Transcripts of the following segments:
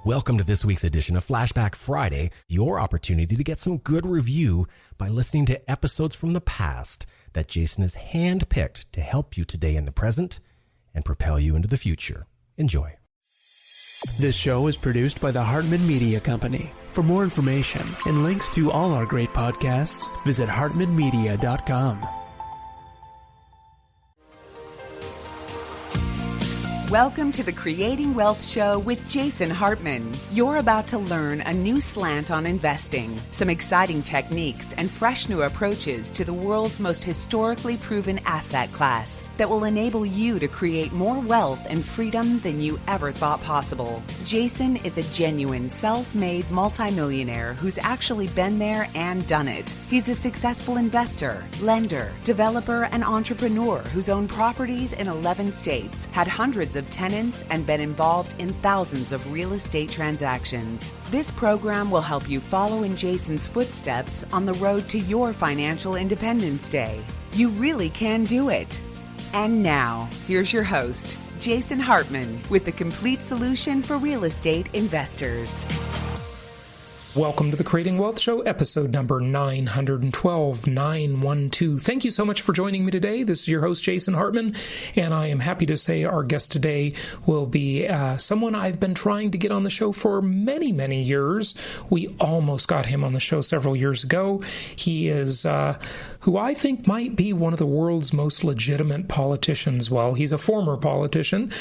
Welcome to this week's edition of Flashback Friday, your opportunity to get some good review by listening to episodes from the past that Jason has handpicked to help you today in the present and propel you into the future. Enjoy. This show is produced by the Hartman Media Company. For more information and links to all our great podcasts, visit hartmanmedia.com. Welcome to the Creating Wealth Show with Jason Hartman. You're about to learn a new slant on investing, some exciting techniques, and fresh new approaches to the world's most historically proven asset class that will enable you to create more wealth and freedom than you ever thought possible. Jason is a genuine self-made multimillionaire who's actually been there and done it. He's a successful investor, lender, developer, and entrepreneur who's owned properties in 11 states, had hundreds of tenants, and been involved in thousands of real estate transactions. This program will help you follow in Jason's footsteps on the road to your financial independence day. You really can do it. And now, here's your host, Jason Hartman, with the complete solution for real estate investors. Welcome to the Creating Wealth Show, episode number 912. Thank you so much for joining me today. This is your host, Jason Hartman, and I am happy to say our guest today will be someone I've been trying to get on the show for many, many years. We almost got him on the show several years ago. He is who I think might be one of the world's most legitimate politicians. Well, he's a former politician,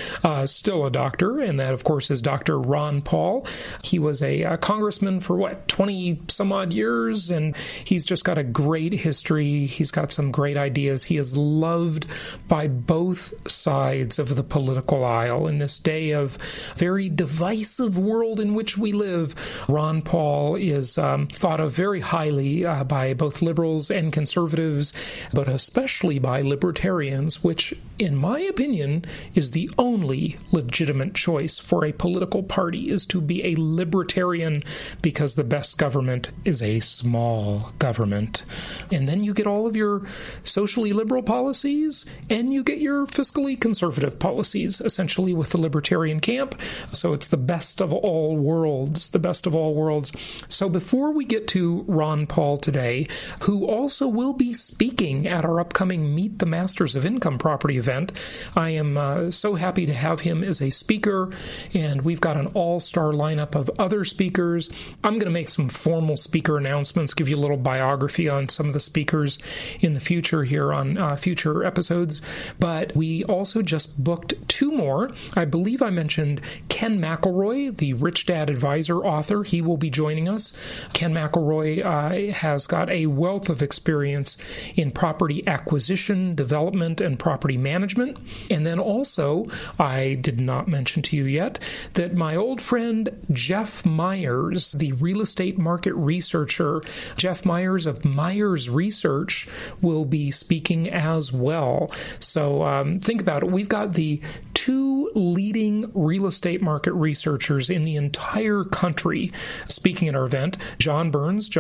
still a doctor, and that, of course, is Dr. Ron Paul. He was a congressman for 20 some odd years, and he's just got a great history. He's got some great ideas. He is loved by both sides of the political aisle in this day of very divisive world in which we live. Ron Paul is thought of very highly by both liberals and conservatives, but especially by libertarians, which, in my opinion, is the only legitimate choice for a political party, is to be a libertarian, because the best government is a small government. And then you get all of your socially liberal policies, and you get your fiscally conservative policies, essentially, with the libertarian camp. So it's the best of all worlds, the best of all worlds. So before we get to Ron Paul today, who also will be speaking at our upcoming Meet the Masters of Income Property event, I am so happy to have him as a speaker, and we've got an all-star lineup of other speakers. I'm going to make some formal speaker announcements, give you a little biography on some of the speakers in the future here on future episodes. But we also just booked two more. I believe I mentioned Ken McElroy, the Rich Dad Advisor author. He will be joining us. Ken McElroy has got a wealth of experience in property acquisition, development, and property management. And then also, I did not mention to you yet that my old friend Jeff Myers, the real estate market researcher, Jeff Myers of Myers Research, will be speaking as well. So think about it. We've got the two leading real estate market researchers in the entire country speaking at our event: John Burns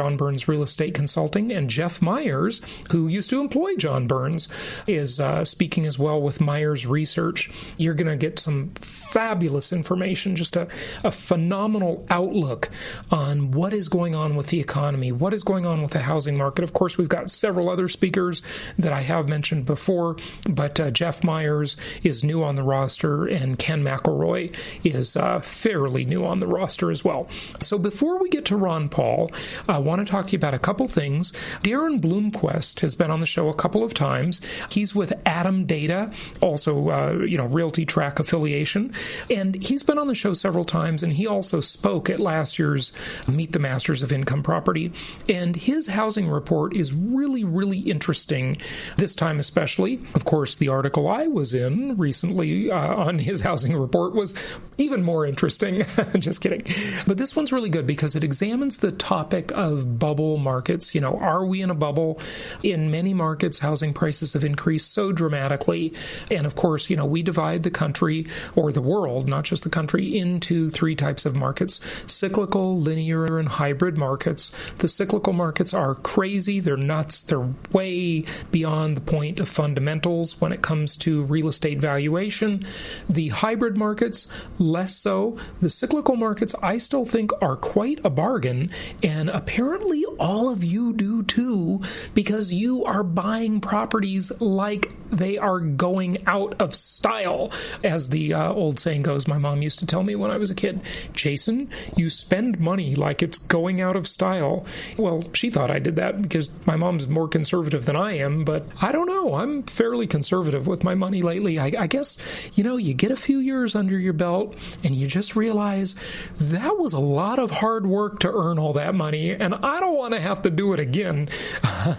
Real Estate Consulting, and Jeff Myers, who used to employ John Burns, is speaking as well with Myers Research. You're going to get some fabulous information, just a phenomenal outlook on what is going on with the economy, what is going on with the housing market. Of course, we've got several other speakers that I have mentioned before, but Jeff Myers is new on the roster, and Ken McElroy is fairly new on the roster as well. So before we get to Ron Paul, I want to talk to you about a couple things. Daren Blomquist has been on the show a couple of times. He's with ATTOM Data, also Realty Track affiliation, and he's been on the show several times, and he also spoke at last year's Meet the Masters of Income Property, and his housing report is really, really interesting this time especially. Of course, the article I was in recently on his housing report was even more interesting. Just kidding. But this one's really good because it examines the topic of bubble markets. Are we in a bubble? In many markets, housing prices have increased so dramatically. And of course, we divide the country, or the world, not just the country, into three types of markets: cyclical, linear, and hybrid markets. The cyclical markets are crazy. They're nuts. They're way beyond the point of fundamentals when it comes to real estate valuation. The hybrid markets, less so. The cyclical markets, I still think, are quite a bargain, and apparently all of you do too, because you are buying properties like they are going out of style. As the old saying goes, my mom used to tell me when I was a kid, Jason, you spend money like it's going out of style. Well, she thought I did that because my mom's more conservative than I am, but I don't know. I'm fairly conservative with my money lately. I guess, you get a few years under your belt and you just realize that was a lot of hard work to earn all that money, and I don't want to have to do it again.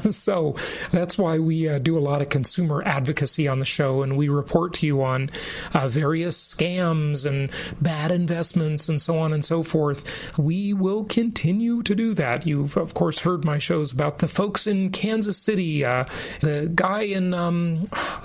So that's why we do a lot of consumer advocacy on the show, and we report to you on various scams and bad investments and so on and so forth. We will continue to do that. You've, of course, heard my shows about the folks in Kansas City, the guy in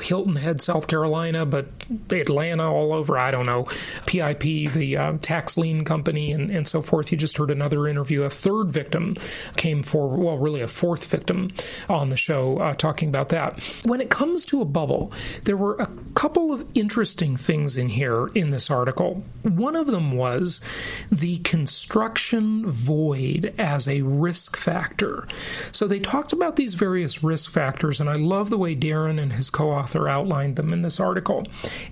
Hilton Head, South Carolina, but Atlanta, all over, I don't know, PIP, the tax lien company, and so forth. You just heard another interview. A third victim came forward, well, really a fourth victim on the show talking about that. When it comes to a bubble, there were a couple of interesting things in here in this article. One of them was the construction void as a risk factor. So they talked about these various risk factors, and I love the way Daren and his co-author outlined them in this article.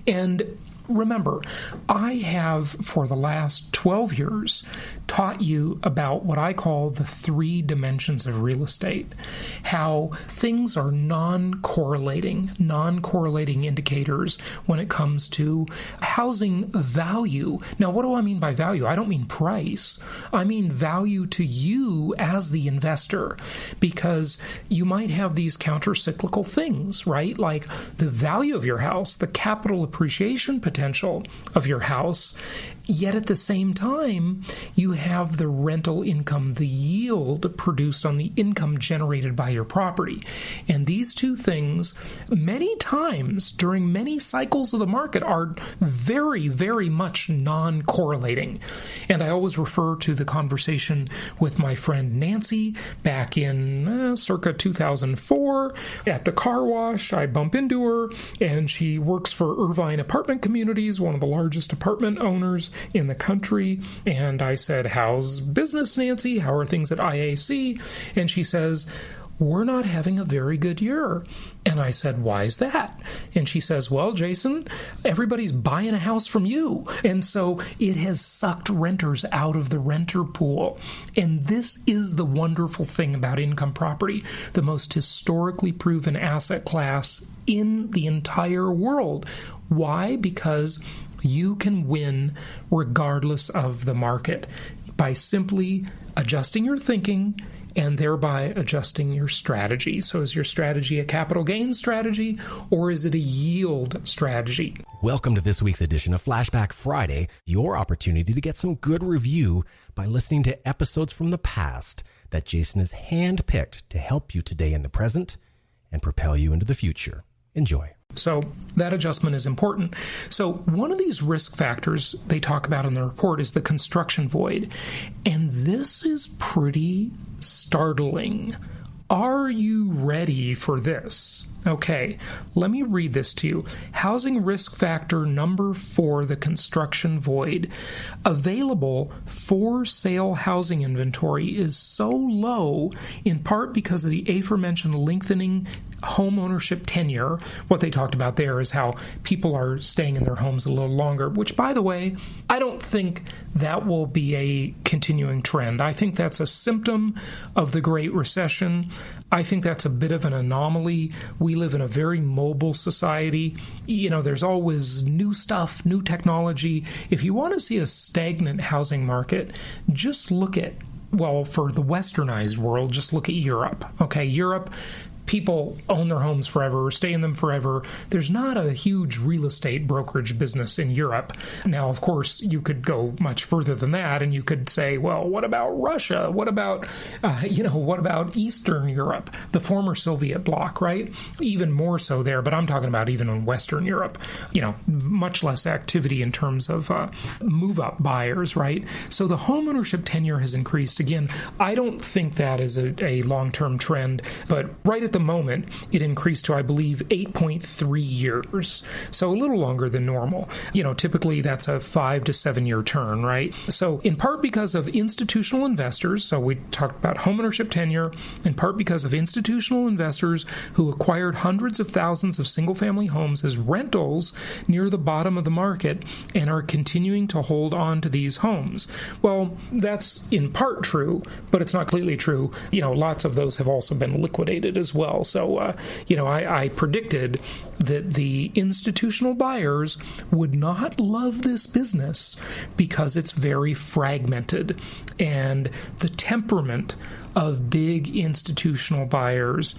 And remember, I have, for the last 12 years, taught you about what I call the 3 dimensions of real estate, how things are non-correlating indicators when it comes to housing value. Now, what do I mean by value? I don't mean price. I mean value to you as the investor, because you might have these counter-cyclical things, right? Like the value of your house, the capital appreciation potential of your house, yet at the same time, you have the rental income, the yield produced on the income generated by your property. And these two things, many times during many cycles of the market, are very, very much non-correlating. And I always refer to the conversation with my friend Nancy back in circa 2004 at the car wash. I bump into her, and she works for Irvine Apartment Communities, one of the largest apartment owners in the country. And I said, how's business, Nancy? How are things at IAC? And she says, we're not having a very good year. And I said, why is that? And she says, well, Jason, everybody's buying a house from you. And so it has sucked renters out of the renter pool. And this is the wonderful thing about income property, the most historically proven asset class in the entire world. Why? Because you can win regardless of the market by simply adjusting your thinking and thereby adjusting your strategy. So is your strategy a capital gains strategy, or is it a yield strategy? Welcome to this week's edition of Flashback Friday, your opportunity to get some good review by listening to episodes from the past that Jason has handpicked to help you today in the present and propel you into the future. Enjoy. So that adjustment is important. So one of these risk factors they talk about in the report is the construction void. And this is pretty startling. Are you ready for this? Okay, let me read this to you. Housing risk factor number 4, the construction void. Available for sale housing inventory is so low in part because of the aforementioned lengthening home ownership tenure. What they talked about there is how people are staying in their homes a little longer, which, by the way, I don't think that will be a continuing trend. I think that's a symptom of the Great Recession. I think that's a bit of an anomaly. We live in a very mobile society. You know, there's always new stuff, new technology. If you want to see a stagnant housing market, just look at, well, for the westernized world, just look at Europe. Okay, Europe, people own their homes forever, stay in them forever. There's not a huge real estate brokerage business in Europe. Now, of course, you could go much further than that, and you could say, well, what about Russia? What about, what about Eastern Europe, the former Soviet bloc, right? Even more so there, but I'm talking about even in Western Europe, much less activity in terms of move-up buyers, right? So the homeownership tenure has increased. Again, I don't think that is a long-term trend, but right at the the moment, it increased to, I believe, 8.3 years. So a little longer than normal. Typically that's a 5 to 7 year turn, right? So in part because of institutional investors, so we talked about homeownership tenure, in part because of institutional investors who acquired hundreds of thousands of single-family homes as rentals near the bottom of the market and are continuing to hold on to these homes. Well, that's in part true, but it's not completely true. Lots of those have also been liquidated as well. So, I predicted that the institutional buyers would not love this business because it's very fragmented, and the temperament of big institutional buyers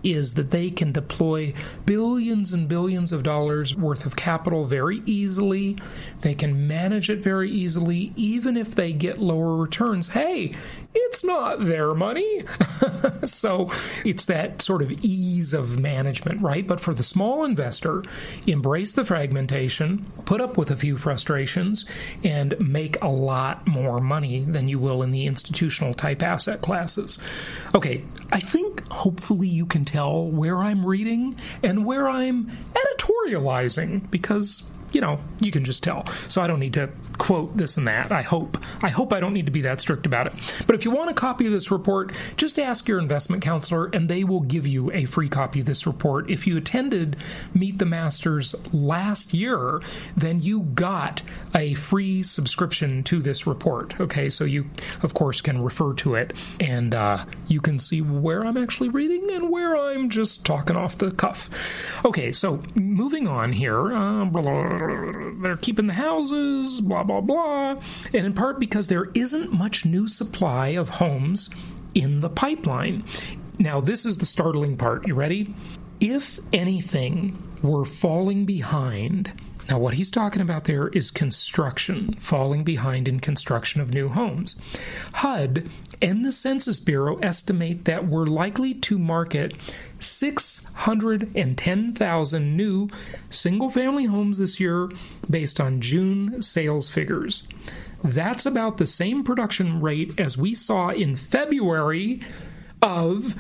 is that they can deploy billions and billions of dollars worth of capital very easily. They can manage it very easily, even if they get lower returns. Hey, it's not their money. So it's that sort of ease of management, right? But for the small investor, embrace the fragmentation, put up with a few frustrations, and make a lot more money than you will in the institutional type asset classes. Okay, I think hopefully you can tell where I'm reading and where I'm editorializing, because you can just tell. So I don't need to quote this and that. I hope I don't need to be that strict about it. But if you want a copy of this report, just ask your investment counselor and they will give you a free copy of this report. If you attended Meet the Masters last year, then you got a free subscription to this report. Okay, so you, of course, can refer to it and you can see where I'm actually reading and where I'm just talking off the cuff. Okay, so moving on here. They're keeping the houses, blah, blah, blah. And in part because there isn't much new supply of homes in the pipeline. Now, this is the startling part. You ready? If anything were falling behind, now what he's talking about there is construction, falling behind in construction of new homes. HUD and the Census Bureau estimate that we're likely to market 610,000 new single-family homes this year based on June sales figures. That's about the same production rate as we saw in February of,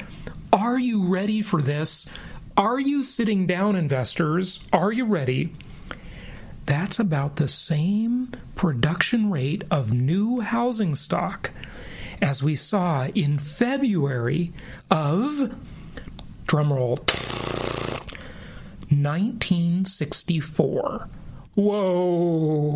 are you ready for this? Are you sitting down, investors? Are you ready? That's about the same production rate of new housing stock as we saw in February of, drumroll, 1964. Whoa!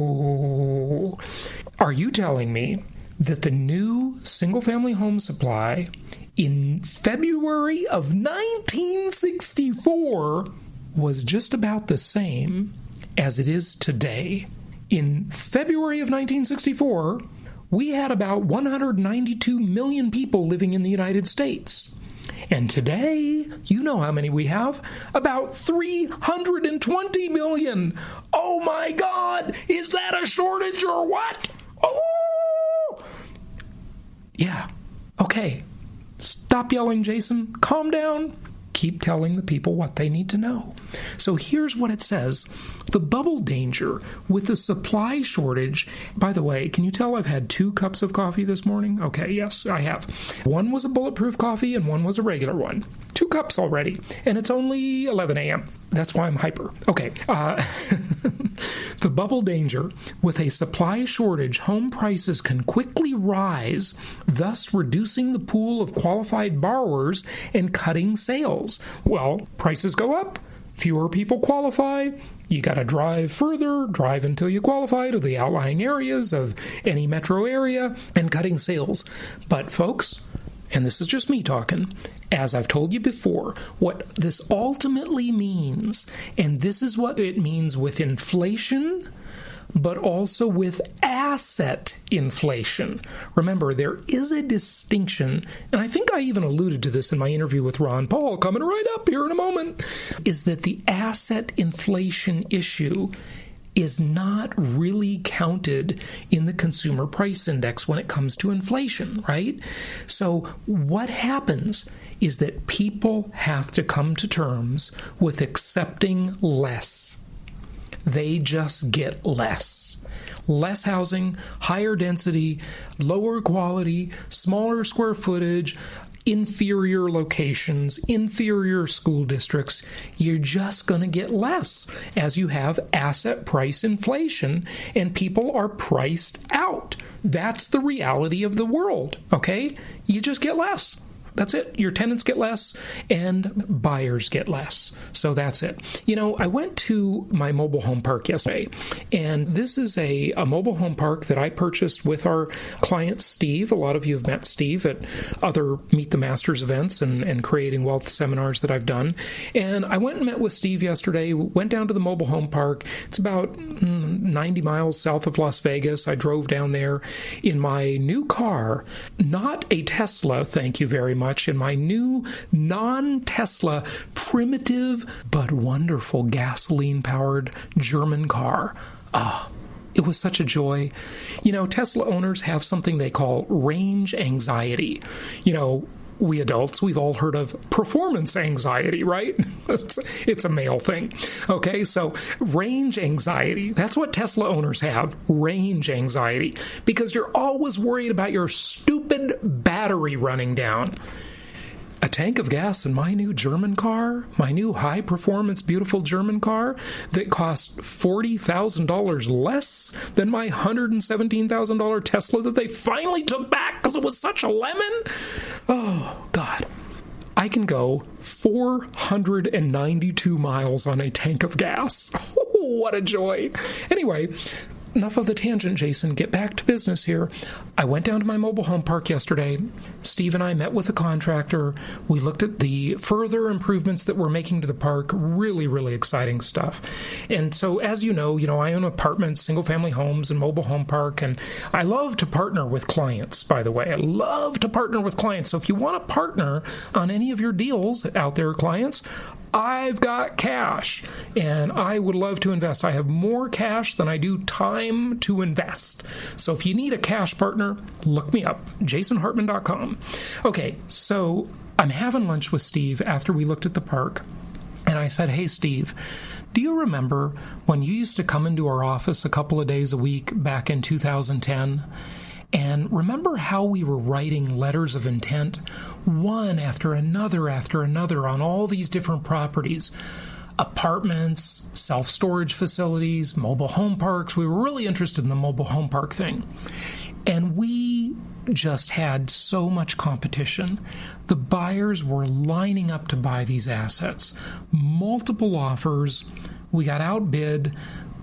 Are you telling me that the new single-family home supply in February of 1964 was just about the same as it is today? In February of 1964, we had about 192 million people living in the United States. And today, you know how many we have? About 320 million. Oh my God! Is that a shortage or what? Oh! Yeah. Okay. Stop yelling, Jason. Calm down. Keep telling the people what they need to know. So here's what it says. The bubble danger with the supply shortage. By the way, can you tell I've had 2 cups of coffee this morning? Okay, yes, I have. One was a bulletproof coffee and one was a regular one. 2 cups already. And it's only 11 a.m. That's why I'm hyper. Okay. The bubble danger with a supply shortage, home prices can quickly rise, thus reducing the pool of qualified borrowers and cutting sales. Well, prices go up, fewer people qualify, you got to drive further, drive until you qualify to the outlying areas of any metro area, and cutting sales. But folks, and this is just me talking, as I've told you before, what this ultimately means, and this is what it means with inflation, but also with asset inflation. Remember, there is a distinction, and I think I even alluded to this in my interview with Ron Paul, coming right up here in a moment, is that the asset inflation issue is not really counted in the consumer price index when it comes to inflation, right? So what happens is that people have to come to terms with accepting less. They just get less. Less housing, higher density, lower quality, smaller square footage, inferior locations, inferior school districts, you're just going to get less as you have asset price inflation and people are priced out. That's the reality of the world, okay? You just get less. That's it. Your tenants get less and buyers get less. So that's it. You know, I went to my mobile home park yesterday, and this is a mobile home park that I purchased with our client, Steve. A lot of you have met Steve at other Meet the Masters events and creating wealth seminars that I've done. And I went and met with Steve yesterday, went down to the mobile home park. It's about 90 miles south of Las Vegas. I drove down there in my new car, not a Tesla, thank you very much, in my new non-Tesla, primitive but wonderful gasoline-powered German car. It was such a joy. You know, Tesla owners have something they call range anxiety. You know, we adults, we've all heard of performance anxiety, right? It's a male thing. Okay, so range anxiety, that's what Tesla owners have, range anxiety, because you're always worried about your stupid battery running down. A tank of gas in my new German car, my new high-performance, beautiful German car that cost $40,000 less than my $117,000 Tesla that they finally took back because it was such a lemon. Oh, God. I can go 492 miles on a tank of gas. What a joy. Anyway, enough of the tangent, Jason. Get back to business here. I went down to my mobile home park yesterday. Steve and I met with the contractor. We looked at the further improvements that we're making to the park. Really, really exciting stuff. And so, as you know, I own apartments, single-family homes, and mobile home park, and I love to partner with clients, by the way. I love to partner with clients. So if you want to partner on any of your deals out there, clients, I've got cash, and I would love to invest. I have more cash than I do time to invest. So if you need a cash partner, look me up, jasonhartman.com. Okay, so I'm having lunch with Steve after we looked at the park, and I said, hey, Steve, do you remember when you used to come into our office a couple of days a week back in 2010? And remember how we were writing letters of intent, one after another on all these different properties, apartments, self-storage facilities, mobile home parks. We were really interested in the mobile home park thing. And we just had so much competition. The buyers were lining up to buy these assets. Multiple offers. We got outbid.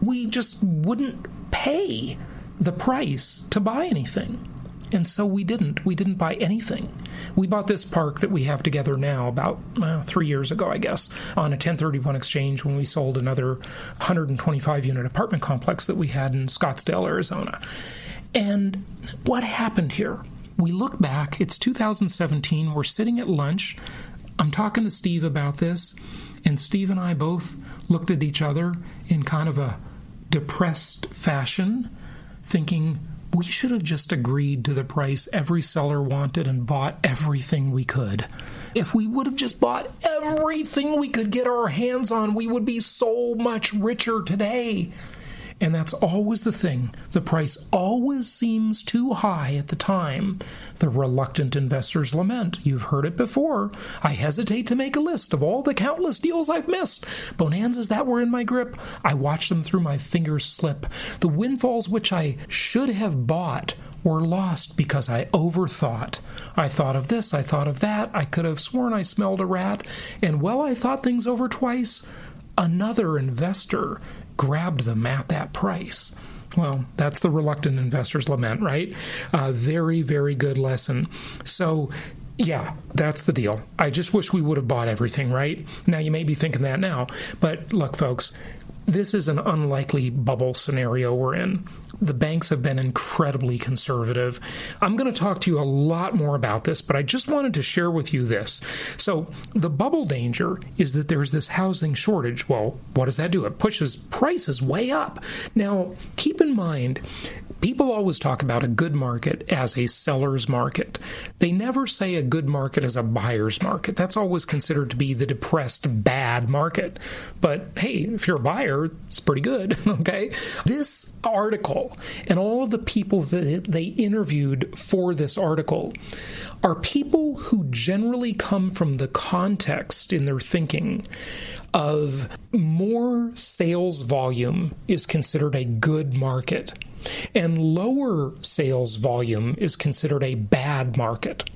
We just wouldn't pay the price to buy anything. And so we didn't buy anything. We bought this park that we have together now about 3 years ago, I guess, on a 1031 exchange when we sold another 125-unit apartment complex that we had in Scottsdale, Arizona. And what happened here? We look back, it's 2017, we're sitting at lunch, I'm talking to Steve about this, and Steve and I both looked at each other in kind of a depressed fashion, thinking we should have just agreed to the price every seller wanted and bought everything we could. If we would have just bought everything we could get our hands on, we would be so much richer today. And that's always the thing. The price always seems too high at the time. The reluctant investors lament. You've heard it before. I hesitate to make a list of all the countless deals I've missed. Bonanzas that were in my grip, I watched them through my fingers slip. The windfalls which I should have bought were lost because I overthought. I thought of this, I thought of that. I could have sworn I smelled a rat. And well, I thought things over twice. Another investor grabbed them at that price. Well, that's the reluctant investor's lament, right? Very, very good lesson. So, yeah, that's the deal. I just wish we would have bought everything, right? Now, you may be thinking that now, but look, folks, this is an unlikely bubble scenario we're in. The banks have been incredibly conservative. I'm going to talk to you a lot more about this, but I just wanted to share with you this. So the bubble danger is that there's this housing shortage. Well, what does that do? It pushes prices way up. Now, keep in mind, People always talk about a good market as a seller's market. They never say a good market as a buyer's market. That's always considered to be the depressed, bad market. But hey, if you're a buyer, it's pretty good, okay? This article and all of the people that they interviewed for this article are people who generally come from the context in their thinking of more sales volume is considered a good market, and lower sales volume is considered a bad market.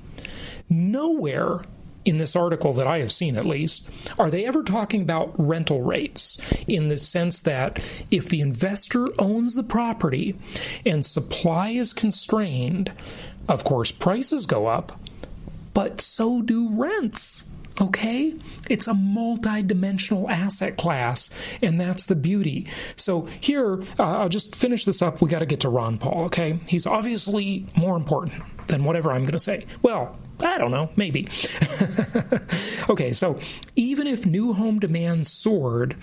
Nowhere in this article that I have seen, at least, are they ever talking about rental rates in the sense that if the investor owns the property and supply is constrained, of course, prices go up, but so do rents. Okay? It's a multi-dimensional asset class, and that's the beauty. So here, I'll just finish this up. We got to get to Ron Paul, okay? He's obviously more important than whatever I'm going to say. Well, I don't know, maybe. Okay, so even if new home demand soared,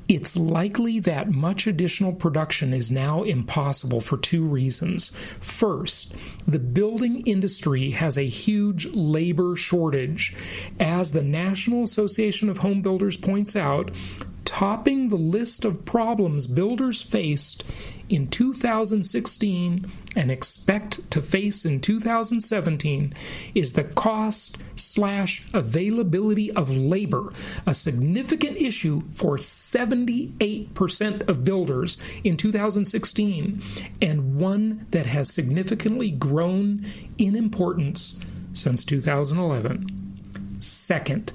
it's likely that much additional production is now impossible for two reasons. First, the building industry has a huge labor shortage. As the National Association of Home Builders points out, topping the list of problems builders faced in 2016 and expect to face in 2017 is the cost/availability of labor, a significant issue for 78% of builders in 2016, and one that has significantly grown in importance since 2011. Second,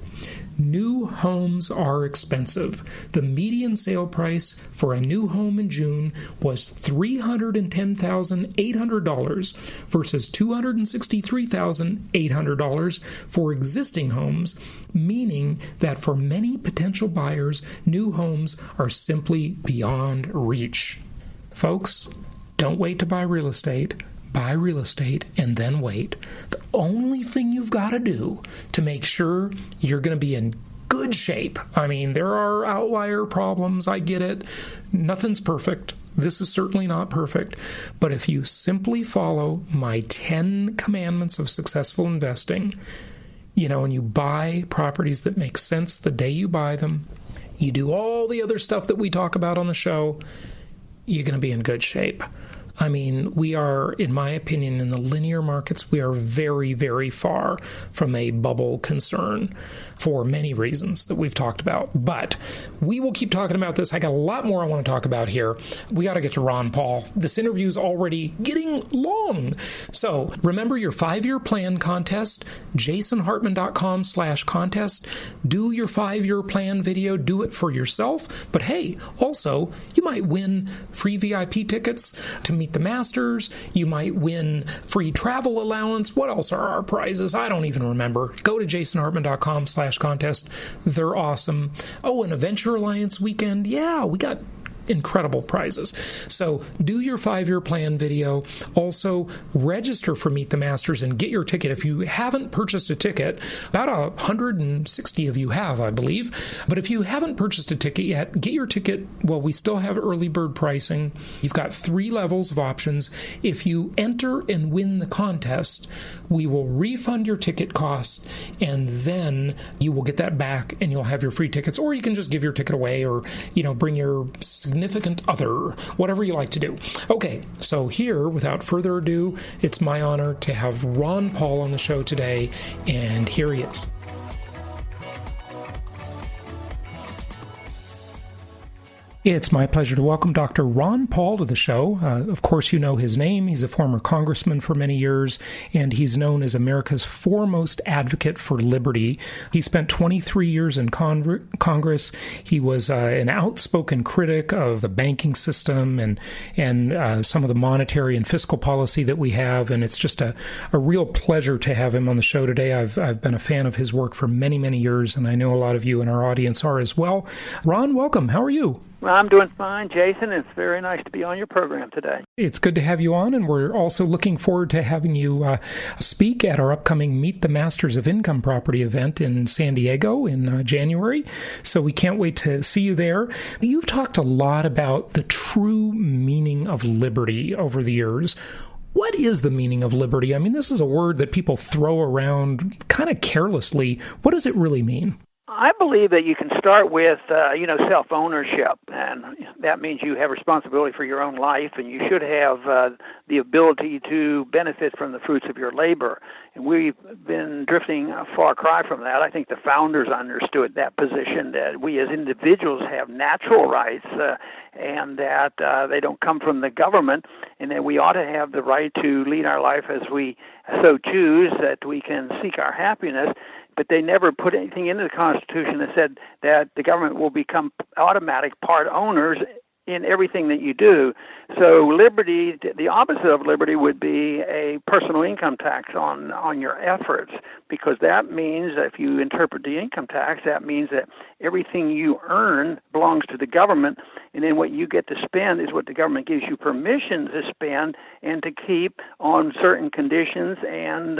new homes are expensive. The median sale price for a new home in June was $310,800 versus $263,800 for existing homes, meaning that for many potential buyers, new homes are simply beyond reach. Folks, don't wait to buy real estate. Buy real estate and then wait. The only thing you've got to do to make sure you're going to be in good shape. I mean, there are outlier problems. I get it. Nothing's perfect. This is certainly not perfect. But if you simply follow my 10 commandments of successful investing, and you buy properties that make sense the day you buy them, you do all the other stuff that we talk about on the show, you're going to be in good shape. I mean, we are, in my opinion, in the linear markets, we are very, very far from a bubble concern for many reasons that we've talked about. But we will keep talking about this. I got a lot more I want to talk about here. We got to get to Ron Paul. This interview is already getting long. So remember your 5-year plan contest, jasonhartman.com/contest. Do your 5-year plan video. Do it for yourself. But hey, also, you might win free VIP tickets to meet the Masters. You might win free travel allowance. What else are our prizes? I don't even remember. Go to jasonhartman.com/contest. They're awesome. Oh, and a Venture Alliance weekend. Yeah, we got incredible prizes. So do your 5-year plan video. Also register for Meet the Masters and get your ticket. If you haven't purchased a ticket, about 160 of you have, I believe. But if you haven't purchased a ticket yet, get your ticket. Well, we still have early bird pricing. You've got 3 levels of options. If you enter and win the contest, we will refund your ticket costs, and then you will get that back and you'll have your free tickets, or you can just give your ticket away, or bring your significant other, whatever you like to do. Okay, so here, without further ado, it's my honor to have Ron Paul on the show today, and here he is. It's my pleasure to welcome Dr. Ron Paul to the show. Of course, you know his name. He's a former congressman for many years, and he's known as America's foremost advocate for liberty. He spent 23 years in Congress. He was an outspoken critic of the banking system and some of the monetary and fiscal policy that we have, and it's just a real pleasure to have him on the show today. I've been a fan of his work for many, many years, and I know a lot of you in our audience are as well. Ron, welcome. How are you? Well, I'm doing fine, Jason. It's very nice to be on your program today. It's good to have you on, and we're also looking forward to having you speak at our upcoming Meet the Masters of Income Property event in San Diego in January. So we can't wait to see you there. You've talked a lot about the true meaning of liberty over the years. What is the meaning of liberty? I mean, this is a word that people throw around kind of carelessly. What does it really mean? I believe that you can start with, self-ownership, and that means you have responsibility for your own life, and you should have the ability to benefit from the fruits of your labor. And we've been drifting a far cry from that. I think the founders understood that position, that we as individuals have natural rights and that they don't come from the government, and that we ought to have the right to lead our life as we so choose, that we can seek our happiness. But they never put anything into the Constitution that said that the government will become automatic part owners in everything that you do. So liberty, the opposite of liberty would be a personal income tax on your efforts, because that means that if you interpret the income tax, that means that everything you earn belongs to the government, and then what you get to spend is what the government gives you permission to spend and to keep on certain conditions, and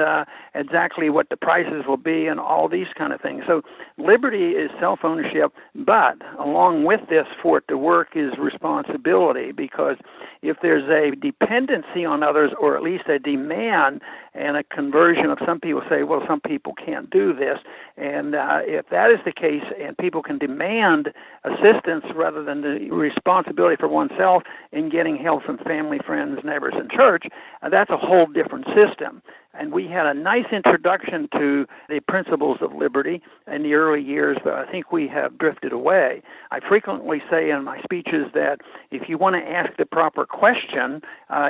exactly what the prices will be and all these kind of things. So liberty is self-ownership, but along with this, for it to work is responsibility, because if there's a dependency on others, or at least a demand and a conversion of some people say, well, some people can't do this, and if that is the case and people can demand assistance rather than the responsibility for oneself in getting help from family, friends, neighbors, and church, that's a whole different system. And we had a nice introduction to the principles of liberty in the early years, but I think we have drifted away. I frequently say in my speeches that if you want to ask the proper question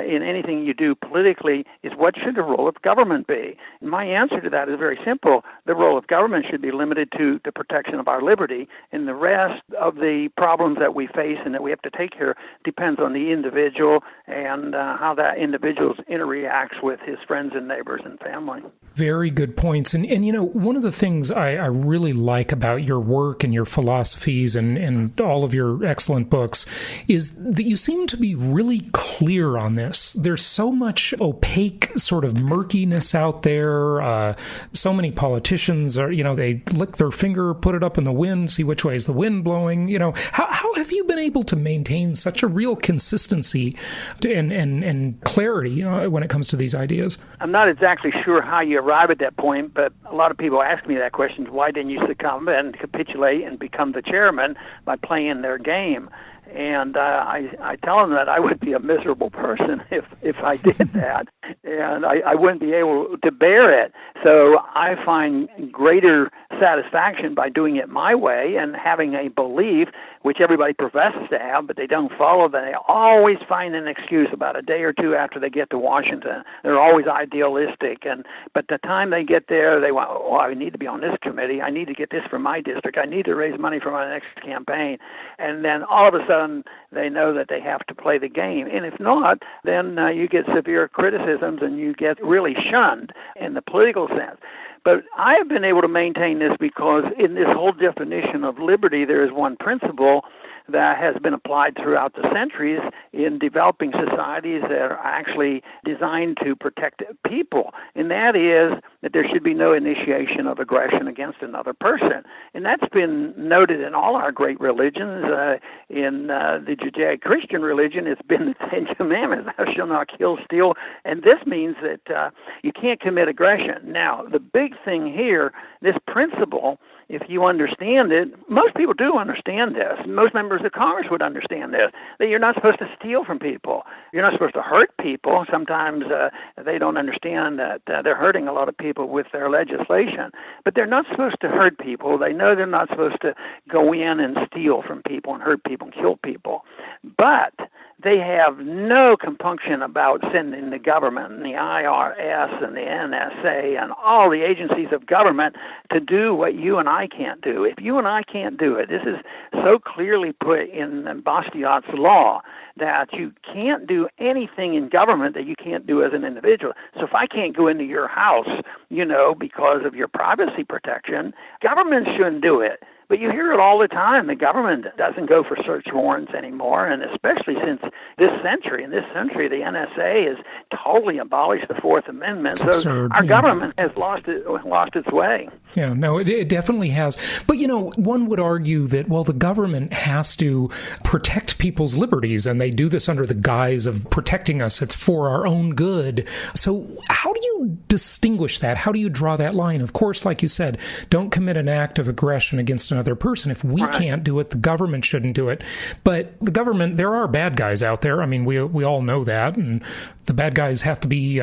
in anything you do politically, is what should the role of government be? And my answer to that is very simple. The role of government should be limited to the protection of our liberty, and the rest of the problems that we face and that we have to take care of depends on the individual and how that individual interacts with his friends and neighbors and family. Very good points. And you know, one of the things I really like about your work and your philosophies and all of your excellent books is that you seem to be really clear on this. There's so much opaque sort of murkiness out there. So many politicians are, they lick their finger, put it up in the wind, see which way is the wind blowing. How have you been able to maintain such a real consistency and clarity when it comes to these ideas? I'm not exactly sure how you arrive at that point, but a lot of people ask me that question: why didn't you succumb and capitulate and become the chairman by playing their game? And I tell them that I would be a miserable person if I did that, and I wouldn't be able to bear it. So I find greater satisfaction by doing it my way and having a belief, which everybody professes to have, but they don't follow. They always find an excuse about a day or two after they get to Washington. They're always idealistic, but the time they get there, they want, I need to be on this committee. I need to get this for my district. I need to raise money for my next campaign. And then all of a sudden, they know that they have to play the game. And if not, then you get severe criticisms and you get really shunned in the political sense. But I have been able to maintain this because in this whole definition of liberty, there is one principle that has been applied throughout the centuries in developing societies that are actually designed to protect people, and that is that there should be no initiation of aggression against another person. And that's been noted in all our great religions. In the Judeo-Christian religion, it's been the Ten Commandments: thou shalt not kill, steal, and this means that you can't commit aggression. Now, the big thing here, this principle, if you understand it, most people do understand this. Most members of Congress would understand this, that you're not supposed to steal from people. You're not supposed to hurt people. Sometimes they don't understand that they're hurting a lot of people with their legislation. But they're not supposed to hurt people. They know they're not supposed to go in and steal from people and hurt people and kill people. But they have no compunction about sending the government and the IRS and the NSA and all the agencies of government to do what you and I can't do. If you and I can't do it, this is so clearly put in Bastiat's law that you can't do anything in government that you can't do as an individual. So if I can't go into your house, because of your privacy protection, government shouldn't do it. But you hear it all the time. The government doesn't go for search warrants anymore, and especially since this century. In this century, the NSA has totally abolished the Fourth Amendment. It's absurd, our government has lost its way. Yeah, no, it definitely has. But, one would argue that, well, the government has to protect people's liberties, and they do this under the guise of protecting us. It's for our own good. So how do you distinguish that? How do you draw that line? Of course, like you said, don't commit an act of aggression against another person. If we can't do it, the government shouldn't do it. But the government, there are bad guys out there. I mean, we all know that, and the bad guys have to be,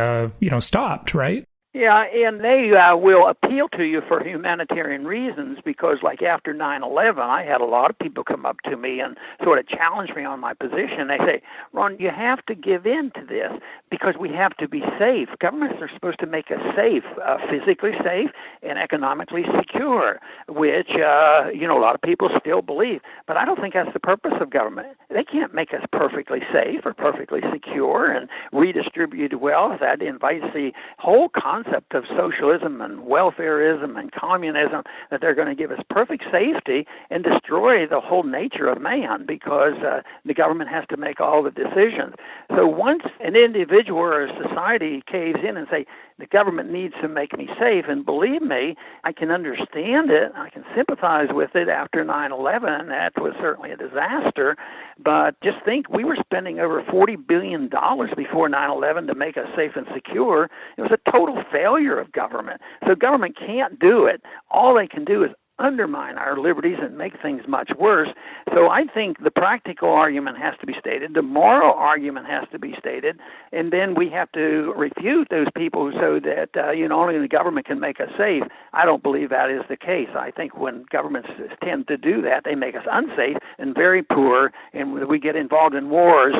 stopped, right? Yeah, and they will appeal to you for humanitarian reasons because, like after 9/11, I had a lot of people come up to me and sort of challenge me on my position. They say, Ron, you have to give in to this because we have to be safe. Governments are supposed to make us safe, physically safe and economically secure, which, a lot of people still believe. But I don't think that's the purpose of government. They can't make us perfectly safe or perfectly secure and redistribute wealth. That invites the whole concept of socialism and welfareism and communism, that they're going to give us perfect safety and destroy the whole nature of man because the government has to make all the decisions. So once an individual or a society caves in and say, the government needs to make me safe, and believe me, I can understand it, I can sympathize with it after 9/11. That was certainly a disaster. But just think, we were spending over $40 billion before 9/11 to make us safe and secure. It was a total failure of government. So government can't do it. All they can do is undermine our liberties and make things much worse. So I think the practical argument has to be stated, the moral argument has to be stated, and then we have to refute those people so that, only the government can make us safe. I don't believe that is the case. I think when governments tend to do that, they make us unsafe and very poor, and we get involved in wars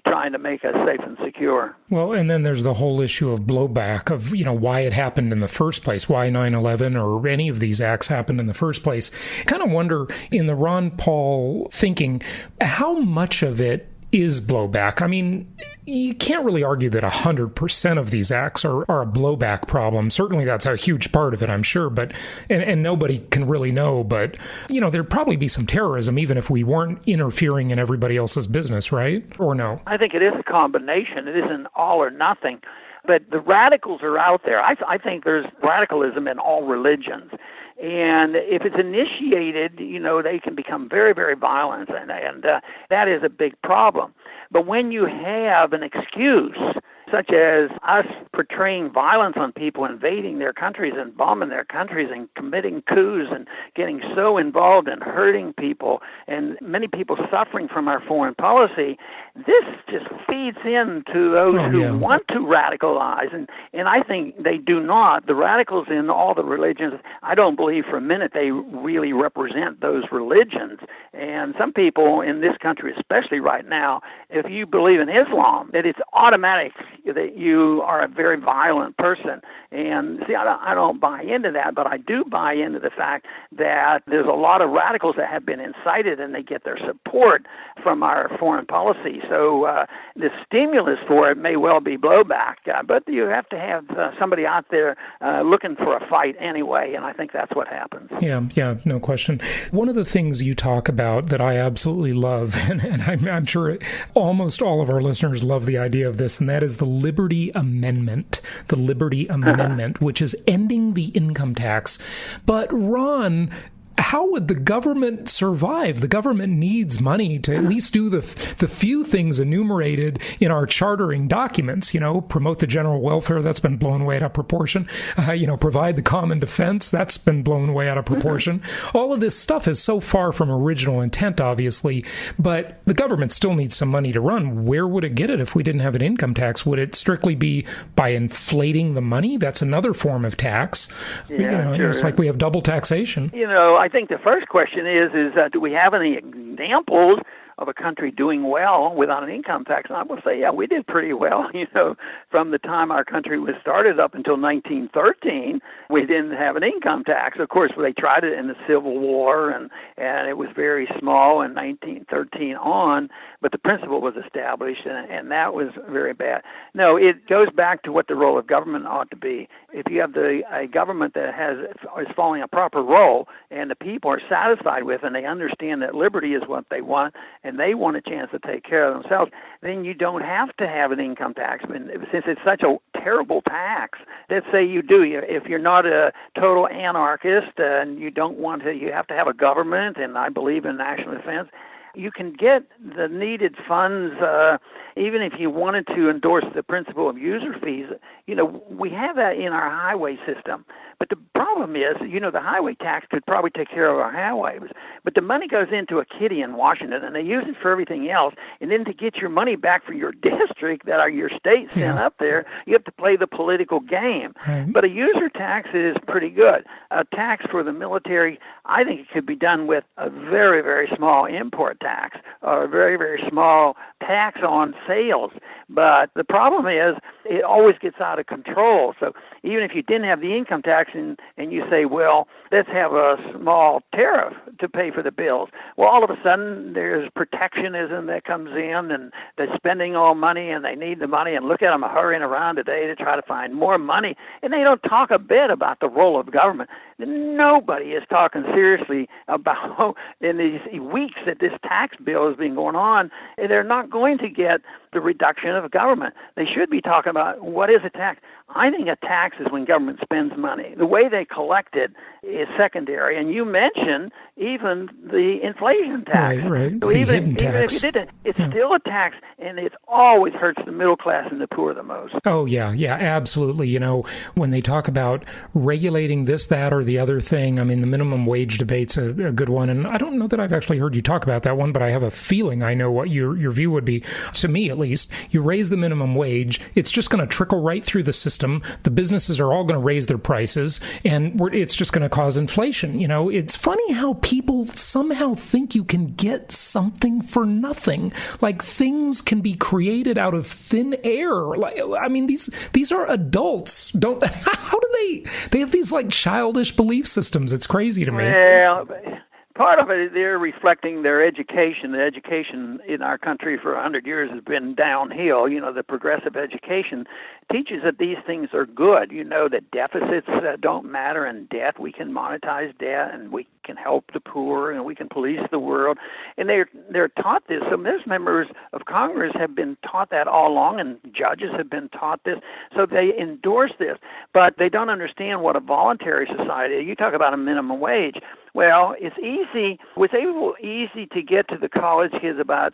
trying to make us safe and secure. Well, and then there's the whole issue of blowback of, why it happened in the first place, why 9/11 or any of these acts happened in the first place. I kind of wonder, in the Ron Paul thinking, how much of it is blowback? I mean, you can't really argue that 100% of these acts are a blowback problem. Certainly that's a huge part of it, I'm sure, but and nobody can really know, but, there'd probably be some terrorism even if we weren't interfering in everybody else's business, right? Or no? I think it is a combination. It isn't all or nothing. But the radicals are out there. I think there's radicalism in all religions. And if it's initiated, they can become very, very violent, and that is a big problem. But when you have an excuse, such as us portraying violence on people, invading their countries and bombing their countries and committing coups and getting so involved in hurting people, and many people suffering from our foreign policy, this just feeds into those who want to radicalize, and I think they do not. The radicals in all the religions, I don't believe for a minute they really represent those religions. And some people in this country, especially right now, if you believe in Islam, that it's automatic that you are a very violent person. And see, I don't buy into that, but I do buy into the fact that there's a lot of radicals that have been incited and they get their support from our foreign policy. So the stimulus for it may well be blowback, but you have to have somebody out there looking for a fight anyway, and I think that's what happens. Yeah, no question. One of the things you talk about that I absolutely love, and I'm sure almost all of our listeners love the idea of this, and that is the Liberty Amendment. The Liberty Amendment, which is ending the income tax. But Ron, how would the government survive? The government needs money to at least do the few things enumerated in our chartering documents, promote the general welfare, that's been blown way out of proportion, provide the common defense, that's been blown way out of proportion. All of this stuff is so far from original intent, obviously, but the government still needs some money to run. Where would it get it if we didn't have an income tax? Would it strictly be by inflating the money? That's another form of tax. Sure. It's like we have double taxation. I think the first question is do we have any examples of a country doing well without an income tax. And I will say, yeah, we did pretty well. From the time our country was started up until 1913, we didn't have an income tax. Of course, they tried it in the Civil War, and it was very small in 1913 on, but the principle was established, and that was very bad. No, it goes back to what the role of government ought to be. If you have a government that is following a proper role, and the people are satisfied with, and they understand that liberty is what they want, and they want a chance to take care of themselves, then you don't have to have an income tax. I mean, since it's such a terrible tax, let's say you do. If you're not a total anarchist and you don't want to, you have to have a government, and I believe in national defense, you can get the needed funds, even if you wanted to endorse the principle of user fees. We have that in our highway system. But the problem is, the highway tax could probably take care of our highways. But the money goes into a kitty in Washington, and they use it for everything else. And then to get your money back for your district that your state sent up there, you have to play the political game. Right. But a user tax is pretty good. A tax for the military, I think it could be done with a very, very small import tax or a very, very small tax on sales. But the problem is it always gets out of control. So even if you didn't have the income tax and you say, well, let's have a small tariff to pay for the bills. Well, all of a sudden there's protectionism that comes in, and they're spending all money and they need the money, and look at them hurrying around today to try to find more money. And they don't talk a bit about the role of government. Nobody is talking seriously about in these weeks that this tax bill has been going on, and they're not going to get the reduction of government. They should be talking about what is a tax. I think a tax is when government spends money. The way they collect it is secondary. And you mentioned even the inflation tax. Right. So even if you did it, it's still a tax, and it always hurts the middle class and the poor the most. Oh, yeah, absolutely. When they talk about regulating this, that, or the other thing, I mean, the minimum wage debate's a good one. And I don't know that I've actually heard you talk about that one, but I have a feeling I know what your view would be. To me, at least, you raise the minimum wage, it's just going to trickle right through the system. The businesses are all going to raise their prices, and it's just going to cause inflation. It's funny how people somehow think you can get something for nothing. Like things can be created out of thin air. Like, I mean, these are adults. How do they have these like childish belief systems? It's crazy to me. Well, part of it, they're reflecting their education. The education in our country for 100 years has been downhill. The progressive education teaches that these things are good. That deficits don't matter, and debt, we can monetize debt, and we can help the poor, and we can police the world. And they're taught this. So most members of Congress have been taught that all along, and judges have been taught this. So they endorse this, but they don't understand what a voluntary society is. You talk about a minimum wage. Well, it's easy. It's easy to get to the college kids about,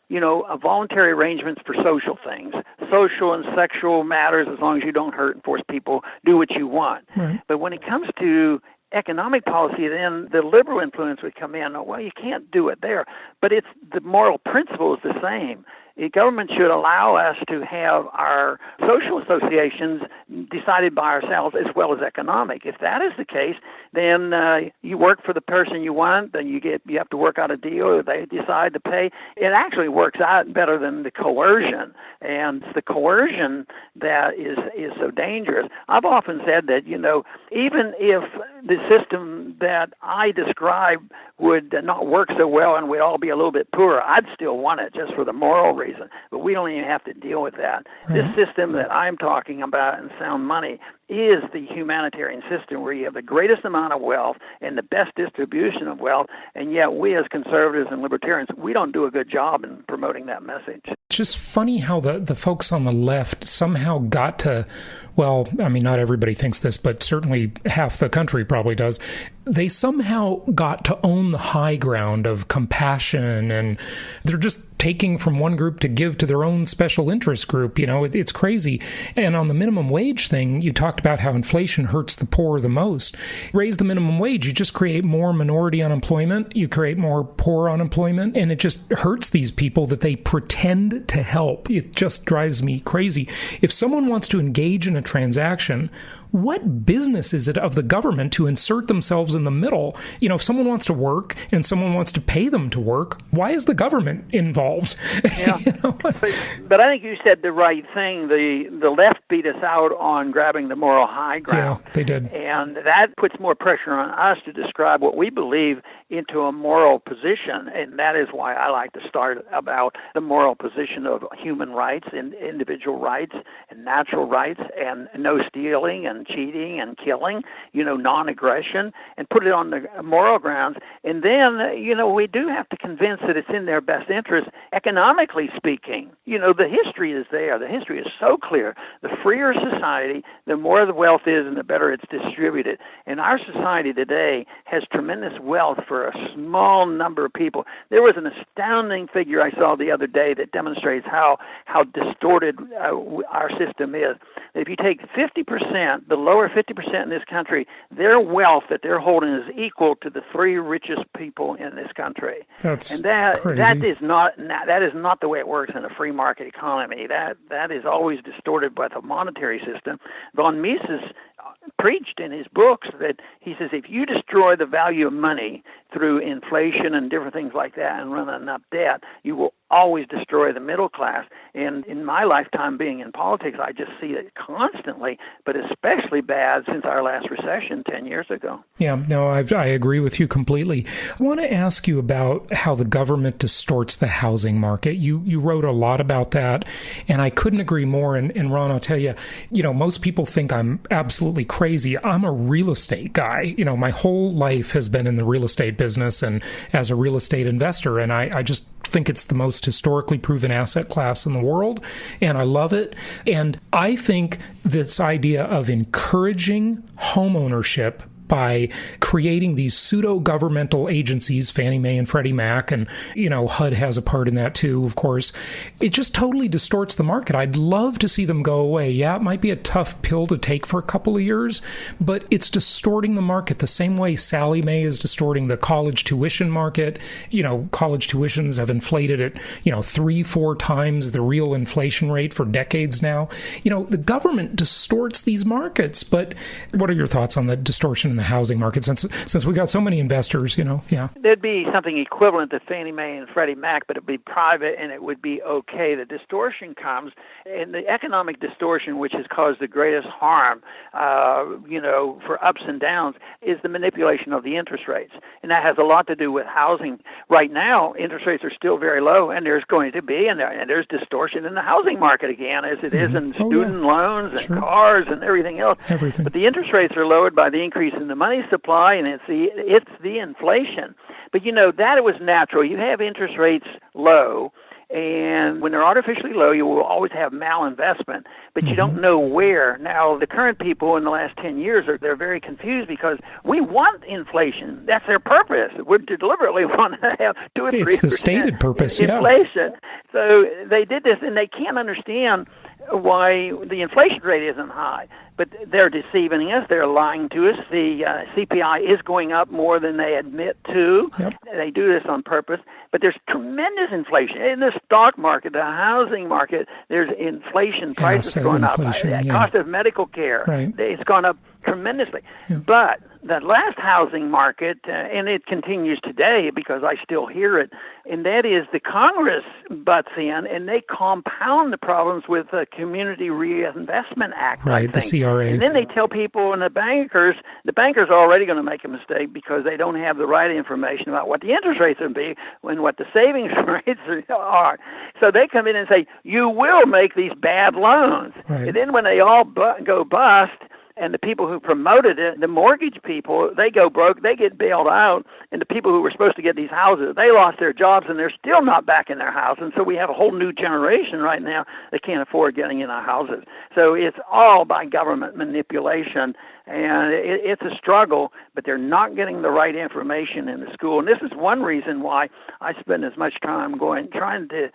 voluntary arrangements for social things, social and sexual matters, as long as you don't hurt and force people, do what you want. Right. But when it comes to economic policy, then the liberal influence would come in. Well, you can't do it there. But the moral principle is the same. The government should allow us to have our social associations decided by ourselves as well as economic. If that is the case, then you work for the person you want, then you have to work out a deal, or they decide to pay. It actually works out better than the coercion, and it's the coercion that is so dangerous. I've often said that, even if the system that I describe would not work so well and we'd all be a little bit poorer, I'd still want it just for the moral reason. But we don't even have to deal with that. This system that I'm talking about in sound money is the humanitarian system where you have the greatest amount of wealth and the best distribution of wealth, and yet we as conservatives and libertarians, we don't do a good job in promoting that message. It's just funny how the folks on the left somehow got to, well, I mean, not everybody thinks this, but certainly half the country probably does. They somehow got to own the high ground of compassion, and they're just taking from one group to give to their own special interest group. It's crazy. And on the minimum wage thing, you talk talked about how inflation hurts the poor the most. Raise the minimum wage, you just create more minority unemployment, you create more poor unemployment, and it just hurts these people that they pretend to help. It just drives me crazy. If someone wants to engage in a transaction, what business is it of the government to insert themselves in the middle? If someone wants to work and someone wants to pay them to work, why is the government involved? Yeah. But I think you said the right thing. The left beat us out on grabbing the moral high ground. Yeah, they did. And that puts more pressure on us to describe what we believe into a moral position. And that is why I like to start about the moral position of human rights and individual rights and natural rights and no stealing and cheating and killing, non-aggression, and put it on the moral grounds. And then, we do have to convince that it's in their best interest, economically speaking. The history is there. The history is so clear. The freer society, the more the wealth is and the better it's distributed. And our society today has tremendous wealth for a small number of people. There was an astounding figure I saw the other day that demonstrates how distorted our system is. If you take 50%, the lower 50% in this country, their wealth that they're holding is equal to the three richest people in this country. That's crazy. That is not the way it works in a free market economy. That is always distorted by the monetary system. Von Mises preached in his books that he says if you destroy the value of money through inflation and different things like that and running up debt, you will always destroy the middle class. And in my lifetime being in politics, I just see it constantly, but especially bad since our last recession 10 years ago. Yeah, no, I agree with you completely. I want to ask you about how the government distorts the housing market. You wrote a lot about that, and I couldn't agree more. And Ron, I'll tell you, most people think I'm absolutely crazy. I'm a real estate guy. My whole life has been in the real estate business and as a real estate investor, and I just think it's the most historically proven asset class in the world, and I love it. And I think this idea of encouraging home ownership by creating these pseudo-governmental agencies, Fannie Mae and Freddie Mac, and, HUD has a part in that too, of course. It just totally distorts the market. I'd love to see them go away. Yeah, it might be a tough pill to take for a couple of years, but it's distorting the market the same way Sallie Mae is distorting the college tuition market. College tuitions have inflated at, 3-4 times the real inflation rate for decades now. The government distorts these markets, but what are your thoughts on the distortion in the housing market since we got so many investors, Yeah. There'd be something equivalent to Fannie Mae and Freddie Mac, but it'd be private and it would be okay. The distortion comes, and the economic distortion, which has caused the greatest harm, for ups and downs, is the manipulation of the interest rates. And that has a lot to do with housing. Right now, interest rates are still very low, and there's going to be, and there's distortion in the housing market again, as it is in student loans and cars and everything else. But the interest rates are lowered by the increase in the money supply, and it's the inflation. But that was natural. You have interest rates low, and when they're artificially low, you will always have malinvestment, but you don't know where. Now, the current people in the last 10 years, they're very confused because we want inflation. That's their purpose. We deliberately want to have 2 or 3%. It's the stated purpose, inflation. So they did this, and they can't understand why the inflation rate isn't high. But they're deceiving us. They're lying to us. The CPI is going up more than they admit to. Yep. They do this on purpose. But there's tremendous inflation in the stock market, the housing market. There's inflation, prices going up. Cost of medical care, it's gone up tremendously. Yeah. But the last housing market, and it continues today because I still hear it, and that is the Congress butts in and they compound the problems with the Community Reinvestment Act. Right, the CRA. And then they tell people and the bankers are already going to make a mistake because they don't have the right information about what the interest rates will be and what the savings rates are. So they come in and say, you will make these bad loans. Right. And then when they all go bust, and the people who promoted it, the mortgage people, they go broke, they get bailed out, and the people who were supposed to get these houses, they lost their jobs, and they're still not back in their house. And so we have a whole new generation right now that can't afford getting in our houses. So it's all by government manipulation, and it's a struggle, but they're not getting the right information in the school. And this is one reason why I spend as much time trying to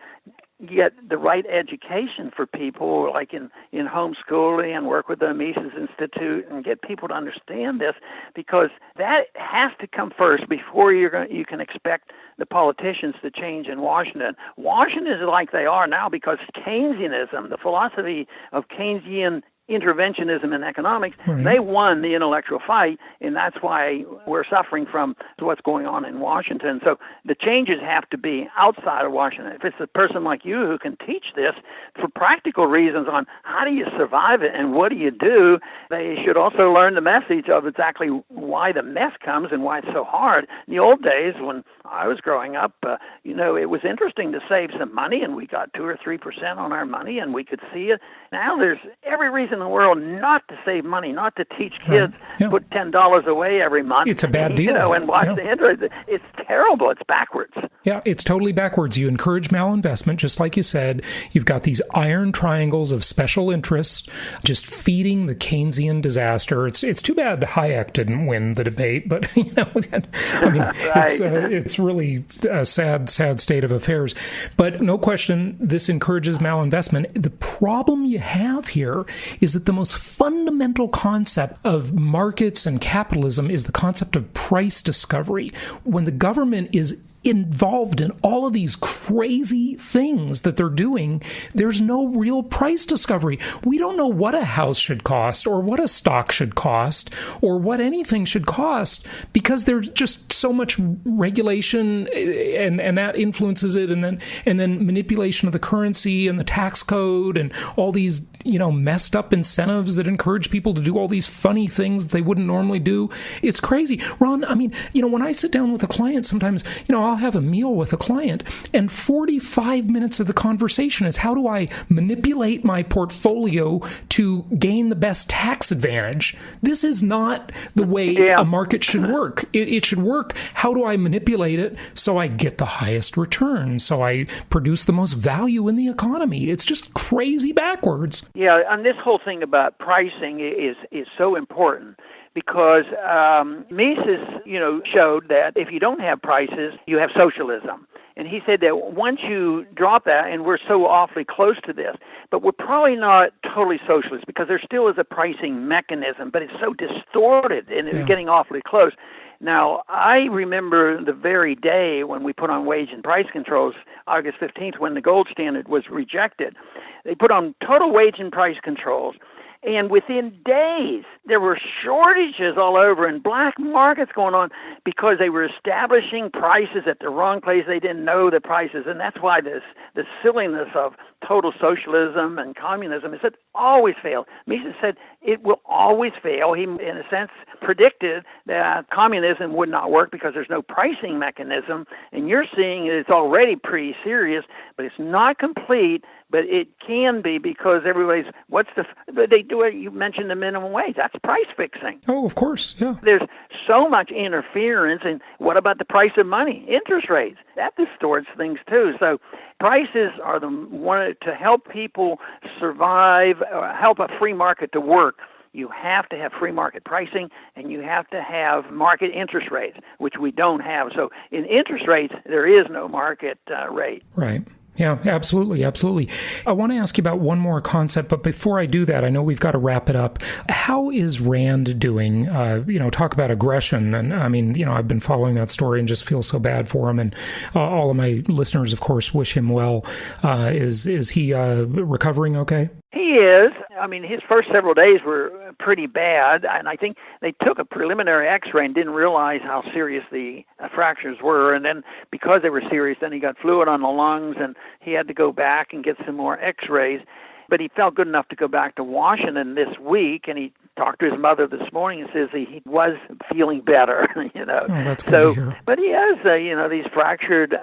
get the right education for people, like in homeschooling, and work with the Mises Institute and get people to understand this, because that has to come first before you can expect the politicians to change in Washington. Washington is like they are now because Keynesianism, the philosophy of Keynesian interventionism in economics, they won the intellectual fight, and that's why we're suffering from what's going on in Washington. So the changes have to be outside of Washington. If it's a person like you who can teach this for practical reasons on how do you survive it and what do you do, they should also learn the message of exactly why the mess comes and why it's so hard. In the old days, when I was growing up, it was interesting to save some money, and we got 2 or 3% on our money, and we could see it. Now there's every reason in the world not to save money, not to teach kids, put $10 away every month. It's a bad deal. And watch the interest. It's terrible. It's backwards. Yeah, it's totally backwards. You encourage malinvestment, just like you said. You've got these iron triangles of special interests just feeding the Keynesian disaster. It's too bad Hayek didn't win the debate, but it's really a sad state of affairs. But no question, this encourages malinvestment. The problem you have here is that the most fundamental concept of markets and capitalism is the concept of price discovery. When the government is involved in all of these crazy things that they're doing, there's no real price discovery. We don't know what a house should cost or what a stock should cost or what anything should cost because there's just so much regulation and that influences it, and then manipulation of the currency and the tax code and all these messed up incentives that encourage people to do all these funny things that they wouldn't normally do. It's crazy. Ron, when I sit down with a client, sometimes, I'll have a meal with a client, and 45 minutes of the conversation is how do I manipulate my portfolio to gain the best tax advantage? This is not the way a market should work. It should work, how do I manipulate it so I get the highest return, so I produce the most value in the economy? It's just crazy backwards. Yeah, and this whole thing about pricing is so important because Mises, showed that if you don't have prices, you have socialism. And he said that once you drop that, and we're so awfully close to this, but we're probably not totally socialist because there still is a pricing mechanism, but it's so distorted and it's getting awfully close. Now, I remember the very day when we put on wage and price controls, August 15th, when the gold standard was rejected. They put on total wage and price controls, and within days, there were shortages all over and black markets going on because they were establishing prices at the wrong place. They didn't know the prices, and that's why the silliness of total socialism and communism is it always fails. Mises said it will always fail. He, in a sense, predicted that communism would not work because there's no pricing mechanism, and you're seeing it's already pretty serious, but it's not complete. But it can be because everybody's, they do it, you mentioned the minimum wage. That's price fixing. Oh, of course, yeah. There's so much interference, and what about the price of money? Interest rates. That distorts things too. So prices are the one to help people survive, help a free market to work. You have to have free market pricing, and you have to have market interest rates, which we don't have. So in interest rates, there is no market rate. Right. Yeah, absolutely. Absolutely. I want to ask you about one more concept, but before I do that, I know we've got to wrap it up. How is Rand doing? Talk about aggression. And I've been following that story and just feel so bad for him. And all of my listeners, of course, wish him well. Is he recovering okay? He is. His first several days were pretty bad, and I think they took a preliminary x-ray and didn't realize how serious the fractures were, and then because they were serious, then he got fluid on the lungs, and he had to go back and get some more x-rays. But he felt good enough to go back to Washington this week, and he talked to his mother this morning and says he was feeling better, Oh, that's good to hear. But he has, these fractured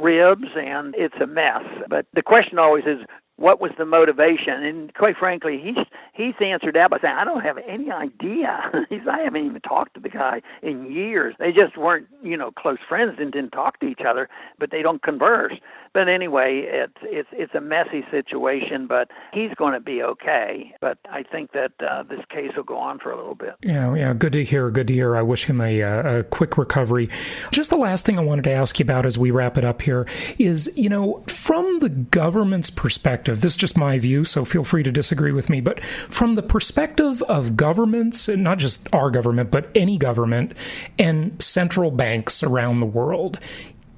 ribs, and it's a mess. But the question always is, what was the motivation? And quite frankly, he's answered that by saying, I don't have any idea. I haven't even talked to the guy in years. They just weren't, close friends and didn't talk to each other, but they don't converse. But anyway, it's a messy situation, but he's going to be okay. But I think that this case will go on for a little bit. Yeah, good to hear. I wish him a quick recovery. Just the last thing I wanted to ask you about as we wrap it up here is, from the government's perspective, this is just my view, so feel free to disagree with me, but from the perspective of governments, and not just our government, but any government and central banks around the world,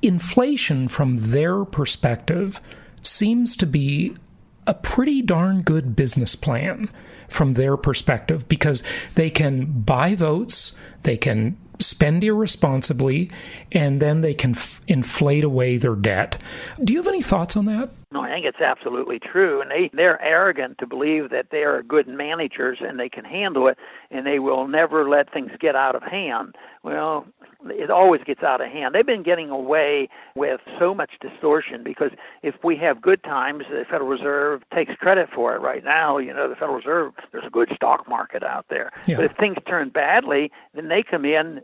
inflation from their perspective seems to be a pretty darn good business plan from their perspective, because they can buy votes, they can spend irresponsibly, and then they can inflate away their debt. Do you have any thoughts on that? No, I think it's absolutely true. And they're arrogant to believe that they are good managers and they can handle it, and they will never let things get out of hand. Well, it always gets out of hand. They've been getting away with so much distortion because if we have good times, the Federal Reserve takes credit for it. Right now, the Federal Reserve, there's a good stock market out there. Yeah. But if things turn badly, then they come in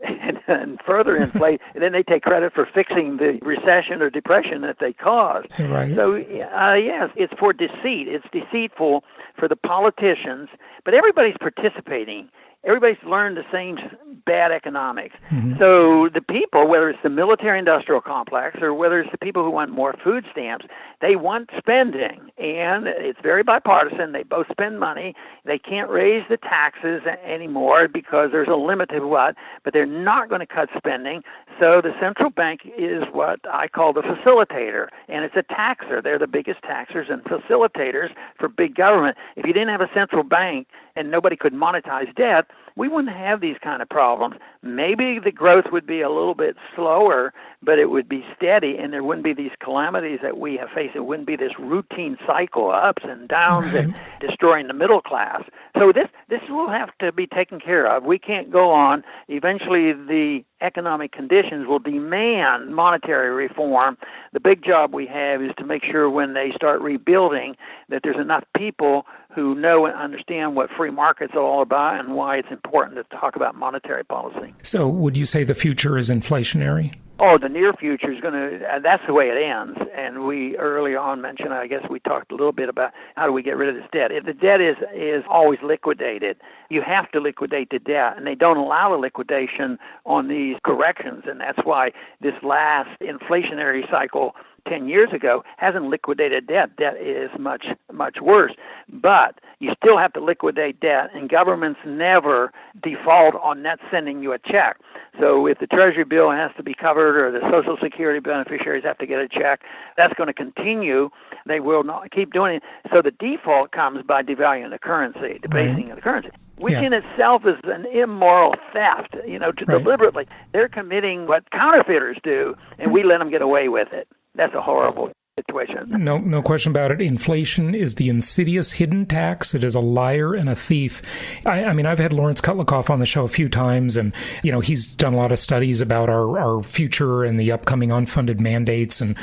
and further inflate, and then they take credit for fixing the recession or depression that they caused. Right. So, yes, it's for deceit. It's deceitful for the politicians, but everybody's participating. Everybody's learned the same bad economics. Mm-hmm. So the people, whether it's the military-industrial complex or whether it's the people who want more food stamps, they want spending. And it's very bipartisan. They both spend money. They can't raise the taxes anymore because there's a limit to what, but they're not going to cut spending. So the central bank is what I call the facilitator, and it's a taxer. They're the biggest taxers and facilitators for big government. If you didn't have a central bank and nobody could monetize debt, we wouldn't have these kind of problems. Maybe the growth would be a little bit slower, but it would be steady, and there wouldn't be these calamities that we have faced. It wouldn't be this routine cycle, ups and downs, and destroying the middle class. So this will have to be taken care of. We can't go on. Eventually, the economic conditions will demand monetary reform. The big job we have is to make sure when they start rebuilding that there's enough people who know and understand what free markets are all about and why it's important to talk about monetary policy. So would you say the future is inflationary? Oh, the near future is going to, that's the way it ends. And we early on mentioned, I guess we talked a little bit about how do we get rid of this debt. If the debt is always liquidated, you have to liquidate the debt, and they don't allow the liquidation on these corrections. And that's why this last inflationary cycle 10 years ago hasn't liquidated debt. Debt is much, much worse. But you still have to liquidate debt, and governments never default on net sending you a check. So if the Treasury bill has to be covered or the Social Security beneficiaries have to get a check, that's going to continue. They will not keep doing it. So the default comes by devaluing the currency, debasing of the currency, which in itself is an immoral theft, deliberately. They're committing what counterfeiters do, and we let them get away with it. That's a horrible situation. No question about it. Inflation is the insidious hidden tax. It is a liar and a thief. I mean, I've had Lawrence Kutlikoff on the show a few times, and he's done a lot of studies about our future and the upcoming unfunded mandates, and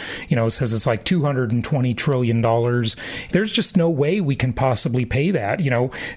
says it's like $220 trillion. There's just no way we can possibly pay that.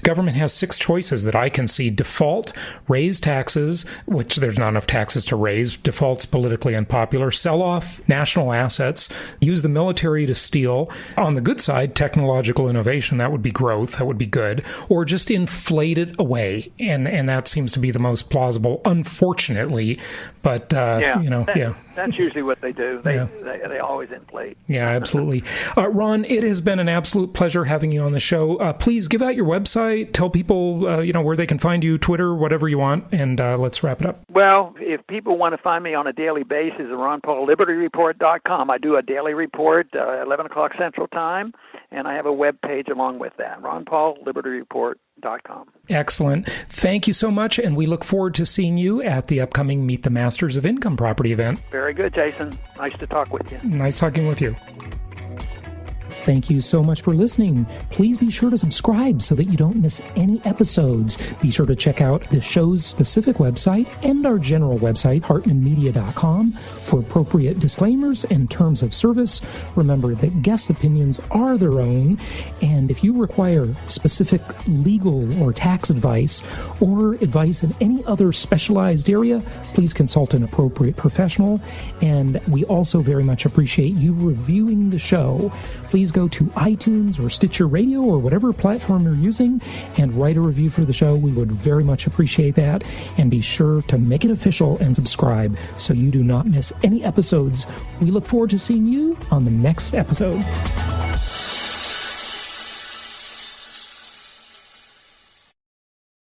Government has 6 choices that I can see: default, raise taxes, which there's not enough taxes to raise, default's politically unpopular, sell off national assets, use the military to steal. On the good side, technological innovation, that would be growth, that would be good, or just inflate it away. And that seems to be the most plausible, unfortunately. But, that's usually what they do. They always inflate. Yeah, absolutely. Ron, it has been an absolute pleasure having you on the show. Please give out your website, tell people, where they can find you, Twitter, whatever you want, and let's wrap it up. Well, if people want to find me on a daily basis, RonPaulLibertyReport.com. I do a daily report, 11 o'clock Central Time, and I have a web page along with that, RonPaulLibertyReport.com. Excellent. Thank you so much, and we look forward to seeing you at the upcoming Meet the Masters of Income Property event. Very good, Jason. Nice to talk with you. Nice talking with you. Thank you so much for listening. Please be sure to subscribe so that you don't miss any episodes. Be sure to check out the show's specific website and our general website, hartmanmedia.com, for appropriate disclaimers and terms of service. Remember that guest opinions are their own, and if you require specific legal or tax advice or advice in any other specialized area, please consult an appropriate professional. And we also very much appreciate you reviewing the show. Please go to iTunes or Stitcher Radio or whatever platform you're using and write a review for the show. We would very much appreciate that. And be sure to make it official and subscribe so you do not miss any episodes. We look forward to seeing you on the next episode.